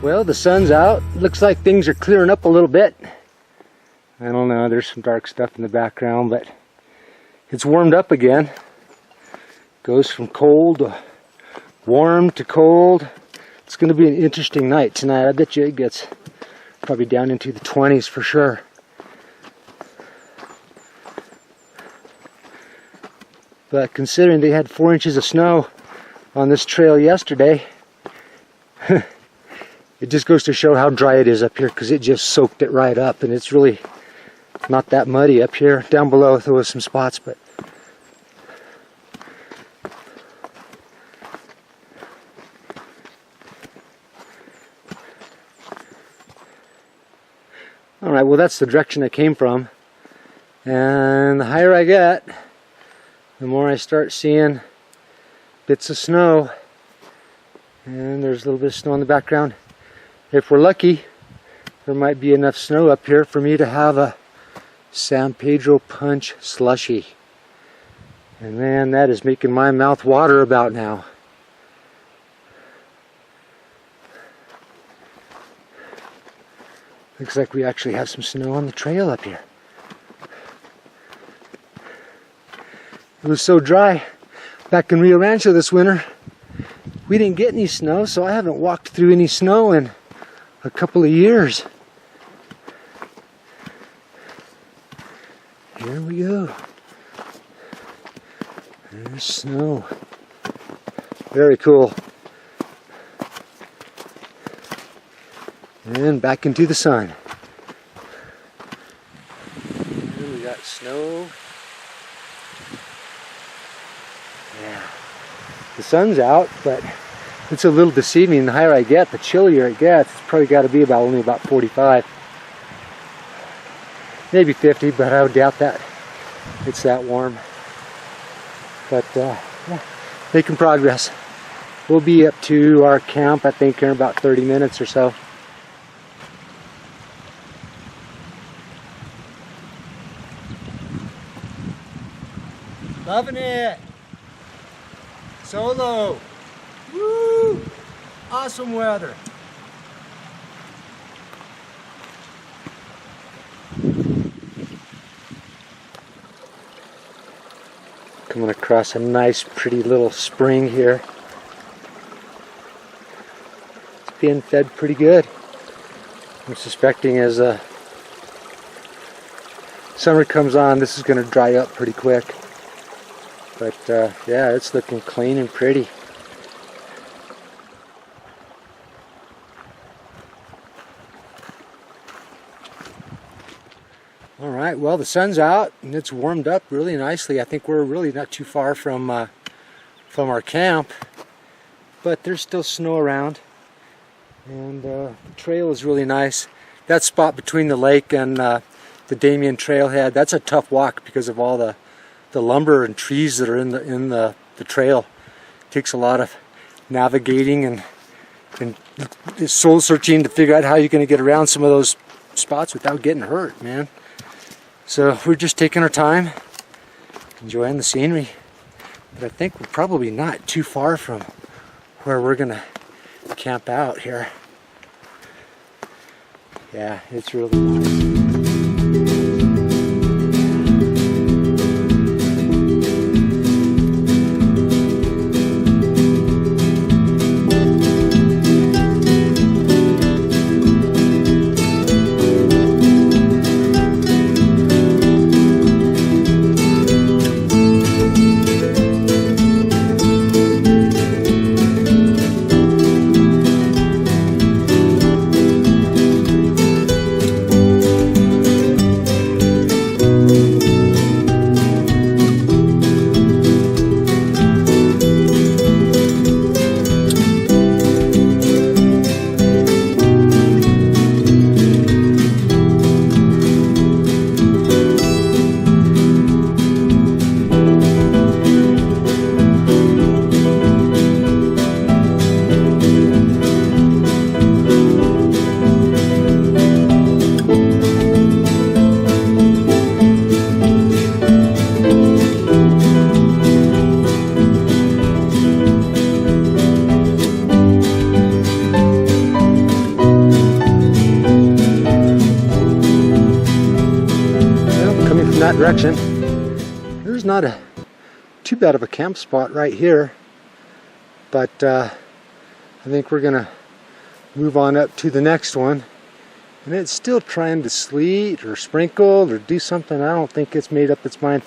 Well, the sun's out. Looks like things are clearing up a little bit. I don't know, there's some dark stuff in the background, but it's warmed up again. Goes from cold to warm to cold. It's going to be an interesting night tonight. I bet you it gets probably down into the 20s for sure. But considering they had 4 inches of snow on this trail yesterday, it just goes to show how dry it is up here, because it just soaked it right up, and it's really not that muddy up here. Down below there was some spots, but alright, well that's the direction I came from, and the higher I get, the more I start seeing bits of snow, and there's a little bit of snow in the background. If we're lucky, there might be enough snow up here for me to have a San Pedro punch slushy. And man, that is making my mouth water about now. Looks like we actually have some snow on the trail up here. It was so dry back in Rio Rancho this winter. We didn't get any snow, so I haven't walked through any snow in a couple of years. Here we go. There's snow. Very cool. And back into the sun. And we got snow. Yeah. The sun's out, but it's a little deceiving. The higher I get, the chillier it gets. It's probably got to be only about 45. Maybe 50, but I would doubt that it's that warm. But yeah, making progress. We'll be up to our camp, I think, in about 30 minutes or so. Loving it. Solo. Woo! Awesome weather. Coming across a nice, pretty little spring here. It's being fed pretty good. I'm suspecting as summer comes on, this is going to dry up pretty quick. But yeah, it's looking clean and pretty. Alright, well the sun's out and it's warmed up really nicely. I think we're really not too far from our camp, but there's still snow around, and the trail is really nice. That spot between the lake and the Damien trailhead, that's a tough walk because of all the lumber and trees that are in the trail. It takes a lot of navigating and soul searching to figure out how you're going to get around some of those spots without getting hurt, man. So we're just taking our time, enjoying the scenery. But I think we're probably not too far from where we're going to camp out here. Yeah, it's really nice. direction. There's not too bad of a camp spot right here, but I think we're gonna move on up to the next one. And it's still trying to sleet or sprinkle or do something. I don't think it's made up its mind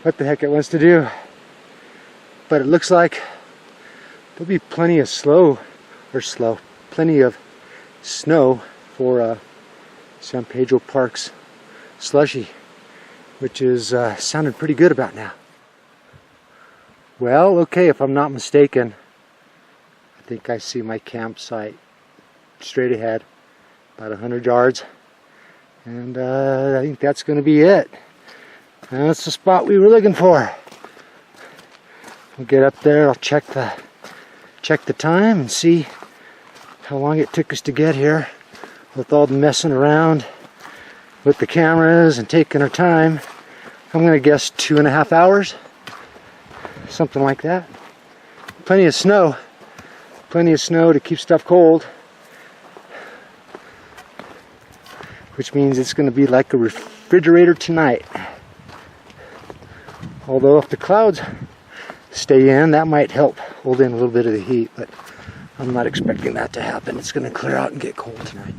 what the heck it wants to do. But it looks like there'll be plenty of plenty of snow for San Pedro Parks slushy, which is sounding pretty good about now. Well, okay, if I'm not mistaken, I think I see my campsite straight ahead, about 100 yards, and I think that's going to be it. And that's the spot we were looking for. We'll get up there. I'll check the time and see how long it took us to get here with all the messing around with the cameras and taking our time. I'm going to guess 2.5 hours, something like that. Plenty of snow to keep stuff cold, which means it's going to be like a refrigerator tonight. Although if the clouds stay in, that might help hold in a little bit of the heat, but I'm not expecting that to happen. It's going to clear out and get cold tonight.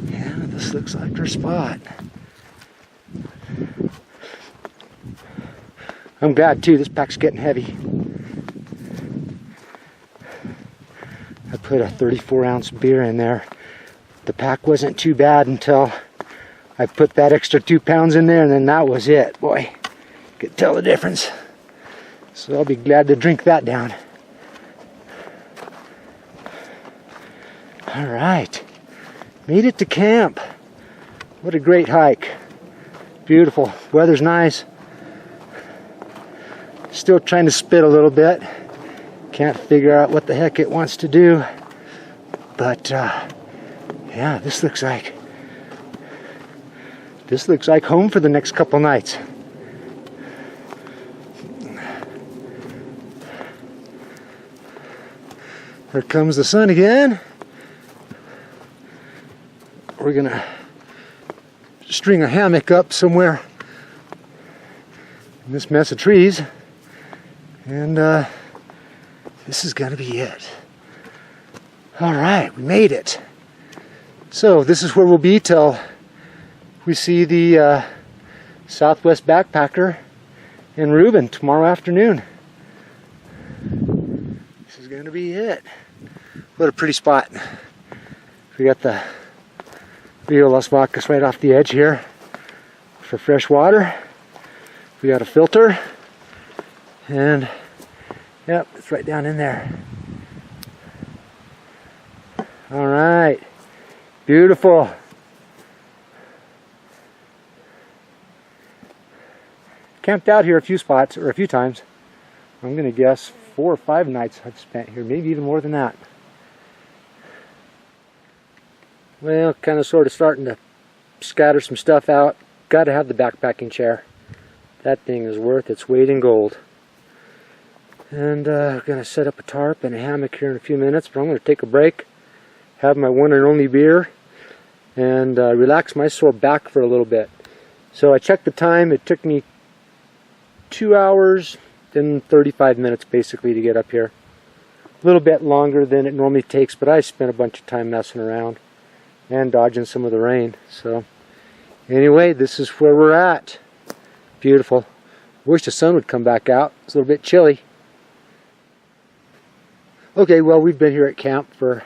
Yeah, this looks like our spot. I'm glad too, this pack's getting heavy. I put a 34-ounce beer in there. The pack wasn't too bad until I put that extra 2 pounds in there, and then that was it. Boy, could tell the difference. So I'll be glad to drink that down. All right, made it to camp. What a great hike. Beautiful, weather's nice. Still trying to spit a little bit. Can't figure out what the heck it wants to do. But yeah, this looks like home for the next couple nights. There comes the sun again. We're gonna string a hammock up somewhere in this mess of trees, and this is gonna be it. All right, we made it. So this is where we'll be till we see the Southwest Backpacker in Reuben tomorrow afternoon. This is going to be it. What a pretty spot. We got the Rio Las Vacas right off the edge here for fresh water. We got a filter, and yep, it's right down in there. All right, beautiful. Camped out here a few times. I'm gonna guess 4 or 5 nights I've spent here, maybe even more than that. Well, kind of sort of starting to scatter some stuff out. Got to have the backpacking chair. That thing is worth its weight in gold. And I'm gonna set up a tarp and a hammock here in a few minutes, but I'm gonna take a break, have my one and only beer, and relax my sore back for a little bit. So I checked the time. It took me 2 hours and 35 minutes basically to get up here. A little bit longer than it normally takes, but I spent a bunch of time messing around and dodging some of the rain. So anyway, this is where we're at. Beautiful. Wish the sun would come back out. It's a little bit chilly. Okay, well, we've been here at camp for,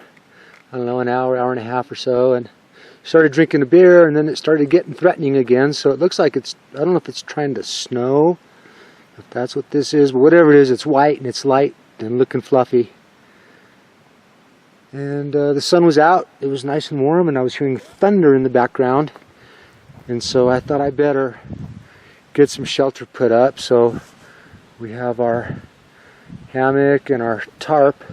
I don't know, an hour, hour and a half or so, and started drinking a beer, and then it started getting threatening again. So it looks like it's, I don't know if it's trying to snow, if that's what this is, but whatever it is, it's white and it's light and looking fluffy. And the sun was out, it was nice and warm, and I was hearing thunder in the background. And so I thought I better get some shelter put up. So we have our hammock and our tarp,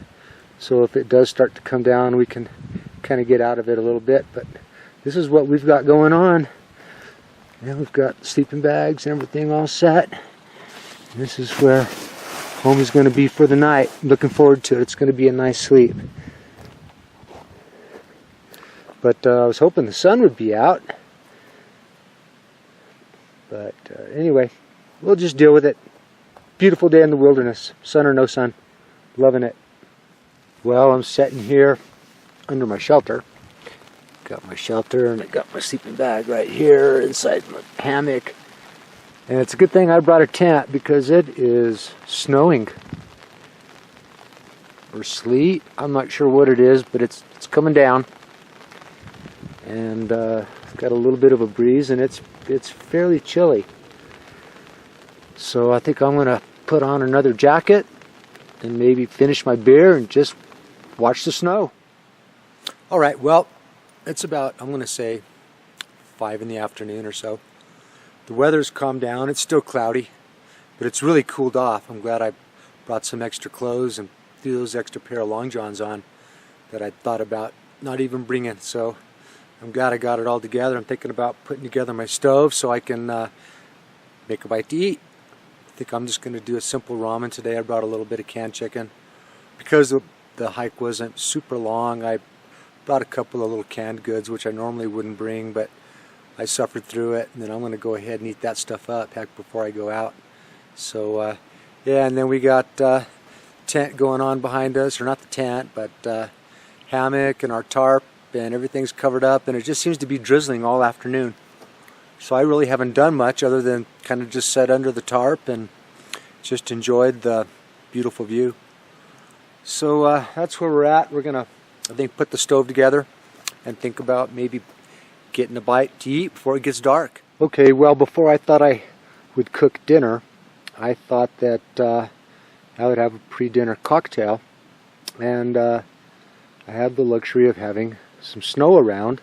so if it does start to come down, we can kind of get out of it a little bit. But this is what we've got going on. And we've got sleeping bags and everything all set. And this is where home is going to be for the night. I'm looking forward to it. It's going to be a nice sleep. But I was hoping the sun would be out. But anyway, we'll just deal with it. Beautiful day in the wilderness. Sun or no sun. Loving it. Well, I'm sitting here under my shelter. Got my shelter and I got my sleeping bag right here inside my hammock. And it's a good thing I brought a tent because it is snowing. Or sleet. I'm not sure what it is, but it's coming down. And it's got a little bit of a breeze and it's fairly chilly. So I think I'm going to put on another jacket and maybe finish my beer and just watch the snow. Alright, well, it's about, I'm going to say, 5 in the afternoon or so. The weather's calmed down. It's still cloudy, but it's really cooled off. I'm glad I brought some extra clothes and threw those extra pair of long johns on that I thought about not even bringing. So I'm glad I got it all together. I'm thinking about putting together my stove so I can make a bite to eat. I think I'm just going to do a simple ramen today. I brought a little bit of canned chicken. Because the hike wasn't super long, I brought a couple of little canned goods, which I normally wouldn't bring, but I suffered through it, and then I'm going to go ahead and eat that stuff up heck before I go out. So yeah, and then we got tent going on behind us, or not the tent, but hammock and our tarp, and everything's covered up, and it just seems to be drizzling all afternoon. So I really haven't done much other than kind of just sat under the tarp and just enjoyed the beautiful view. So that's where we're at. We're gonna, I think, put the stove together and think about maybe getting a bite to eat before it gets dark. Okay, well, before I thought I would cook dinner, I thought that I would have a pre-dinner cocktail, and I had the luxury of having some snow around,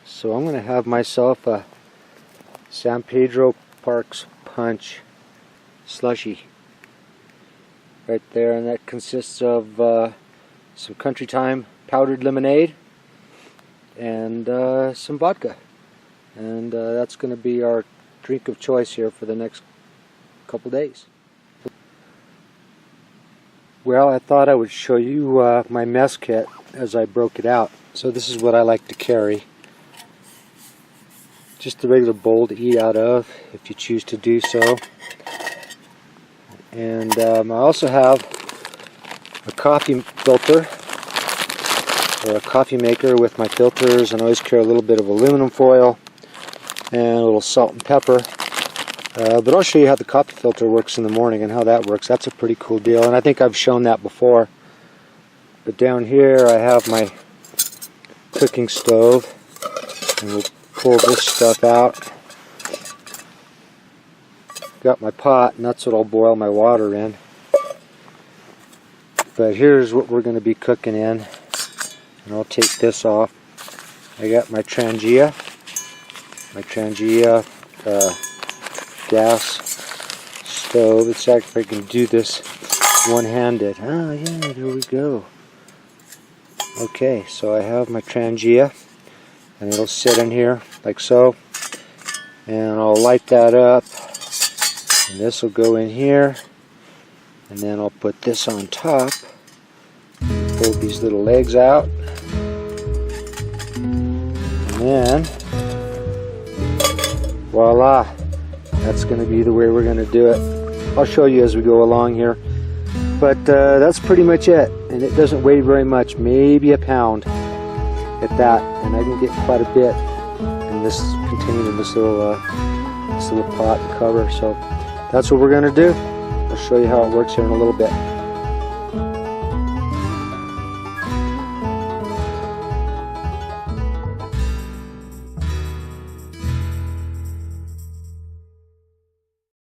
so I'm going to have myself a San Pedro Parks Punch slushy right there, and that consists of some Country Time powdered lemonade and some vodka, and that's going to be our drink of choice here for the next couple days. Well, I thought I would show you my mess kit as I broke it out. So this is what I like to carry. Just a regular bowl to eat out of, if you choose to do so. And I also have a coffee filter, or a coffee maker with my filters, and I always carry a little bit of aluminum foil and a little salt and pepper. But I'll show you how the coffee filter works in the morning and how that works. That's a pretty cool deal, and I think I've shown that before. But down here I have my cooking stove, and we'll pull this stuff out. Got my pot, and that's what I'll boil my water in. But here's what we're going to be cooking in, and I'll take this off. I got my Trangia gas stove. It's actually, I can do this one-handed. Oh yeah, there we go. Okay, so I have my Trangia, and it'll sit in here like so, and I'll light that up, and this will go in here, and then I'll put this on top, pull these little legs out, and then voila, that's going to be the way we're going to do it. I'll show you as we go along here, but that's pretty much it, and it doesn't weigh very much, maybe a pound at that, and I can get quite a bit in this contained in this little pot and cover. So that's what we're going to do. I'll show you how it works here in a little bit.